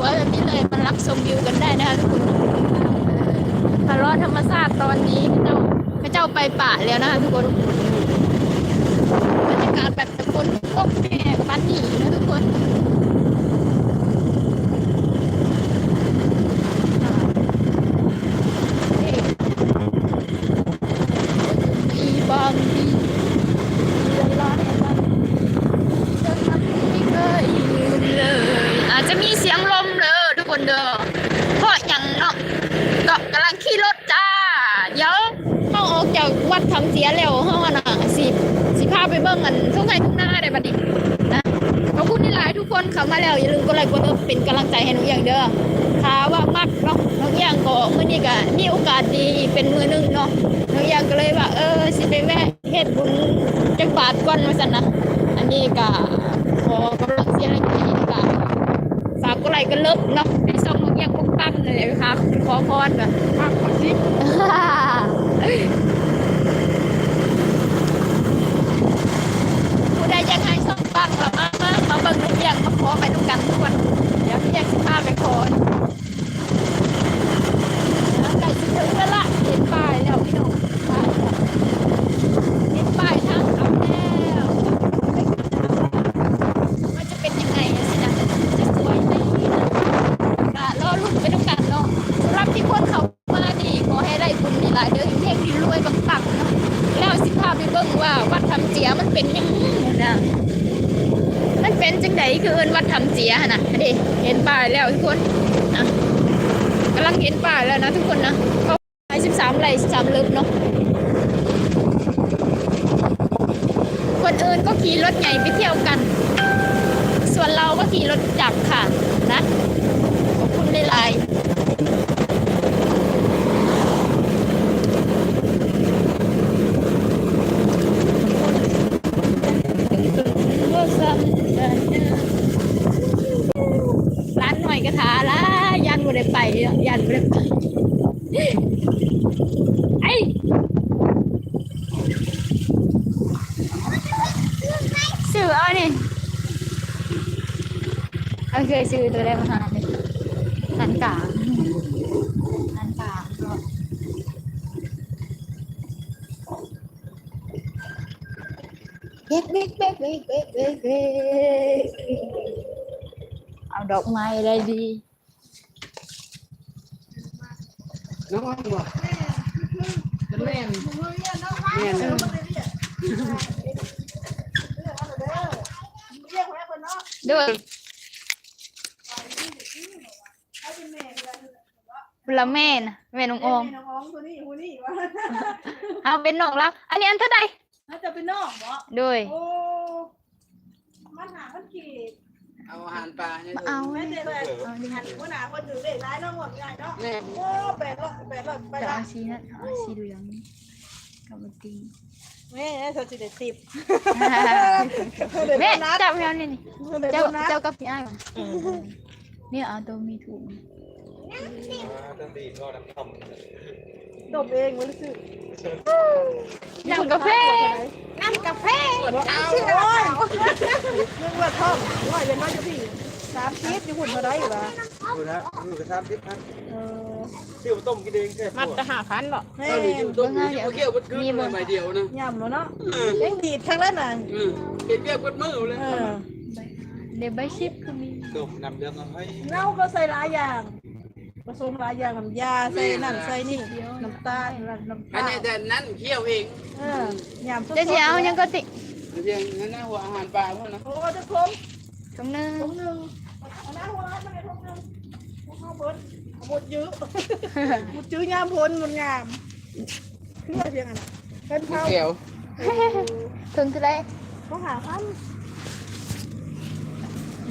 วยๆแบบนี้เลยมารับชมวิวกันได้นะคะทุกคนพารอธรรมชาติตอนนี้เจ้าไปป่าแล้วนะคะทุกคนบรรยากาศแบบตะคนตกแม่บ้านนี่นะทุกคนอีบอมดีร้อนๆไม่เคยลืมเลยอาจจะมีเสียงลมเลยทุกคนเด้อเพราะอย่างเนาะก็กำลังขี่รถจ้าเดี๋ยวเขาออกจากวัดทำเสียแล้วเขาน่ะสิพาไปเบิ่งกันทุ่งไร่ทุ่งนาได้บัดนี้นะขอบคุณที่หลายทุกคนเข้ามาแล้วอย่าลืมกดไลค์กดติดเป็นกำลังใจให้หนูอย่างเด้อถ้าว่ามักเนาะน้องอย่างก็มื้อนี้ก็มีโอกาสดีเป็นมื้อนึงเนาะน้องอย่างก็เลยว่าสิไปแวะเฮ็ดบุญจักบาทก่อนว่าซั่นนะอันนี้ก็ขอกำลังเสียงให้ก็ฝากกดไลค์กันเลิฟเนาะในช่องน้องอย่างปุ๊บปั๊บเลยครับขอพรแบบมากกว่าสิผู้ใดยังไงช่องปังกับมาเบิ่งน้องอย่างมาขอไปทุกกันทุกวันเดี๋ยวพี่อยากสิพาไปขอไก่สิถึงแล้วล่ะเห็นป้ายแล้วพี่น้องป้ายเห็นป้ายทางเข้าแล้วว่าจะเป็นยังไงสินะจะสวยไหมนะรอลุ้นไปทุกกันเนาะสำหรับที่คนเขามานี่ขอให้ได้บุญนี่หลายเด้อเฮงๆรวยๆปังๆเนาะแล้วสิพาไปเบิ่งว่าวัดทำเจียมันเป็นยังไงนะมันเป็นจังไดคือเอิ้นวัดทำเจียหั่นน่ะเด้เห็นป้ายแล้วทุกคนนะกำลังเห็นป้ายแล้วนะทุกคนนะเขาไป13 ไร่ 13 ลึกเนาะคนอื่นก็ขี่รถใหญ่ไปเที่ยวกันส่วนเราก็ขี่รถจักรค่ะนะขอบคุณหลายร้านหน่อยกระถาละยันบ่ได้ไปยันบ่ได้ไปไอ้ซื้อเอานี่เอาเคยซื้อตัวได้มาหาเลยหันกลางก็เบ๊กเอาดอกไม้ได้ดีน้องอ้อมบ่แม่นด้วยละแม่นะแม่น้องออมเอาเป็นน้องแล้วอันนี้อันเท่าใดน่าจะเป็นน้องบ่ด้วยโอ้มันหาคนกี่เอาอาหารปลาเนี่ย เอา ไม่ได้เลยหันคนหนาคนถือเด็กร้ายน้องหมดใหญ่เนาะโอ้800ไป จะ ละ เอาสีนั้นเอาสีเหลืองกับตี แม่เธอจะได้10แม่จับแล้วนี่เจ้ากับพี่อ้ายนี่เอาตัวมีถุงตบเองมันรู้สึกน้ำกาแฟชื่ออะไรเรื่องว่าท่องว่าเป็นน้อยจะพี่30อยู่หุ่นมาได้อยู่ละดูนะดูกระซับดิบนะชื่อต้มกินเองแค่มัดจะ5,000หรอแม่ต้มเกี่ยวกับคืนใหม่เดียวนะย่ำแล้วเนาะยังดีดทั้งนั้นน่ะเกี่ยวกับมือเลย เดี๋ยวใบชิปก็มีต้มนำเรื่องให้เน่าก็ใส่หลายอย่างผสมหลายอย่างน้ำยาใส่นั่นใส่นี่น้ำตาลอันนี้แต่นั้นเคี่ยวเองยำจะเอายังก็ติเพียงนั่นนะหัวอาหารปลาพวกนั้นโอ้จะคมตรงนึงเอาหน้าหัวร้านมาเลยทุกนึงข้าวบดหมดยื้อหมดยื้อยามพ้นมันงามเครื่องเพียงอันเป็นเผาเกี่ยวถึงคือได้เขาหาพัน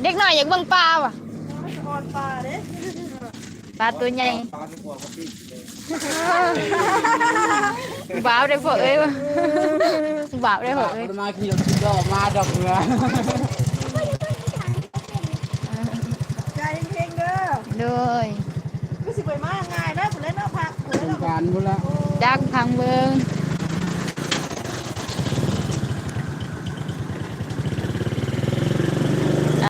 เด็กหน่อยอยากเบิ่งปลาว่ะอ่อนปลาเด้ปลาตัวใหญ่บ่าวได้พอเอ้ยบ่าวได้พอเอ้ยมาขี่ดอกมาดอกเรือใจเพ่งเด้อด้วยก็สิไปมาง่ายนะผมเล่นเอาผักผมเล่นเอาการบุญละดักทางเบิ่ง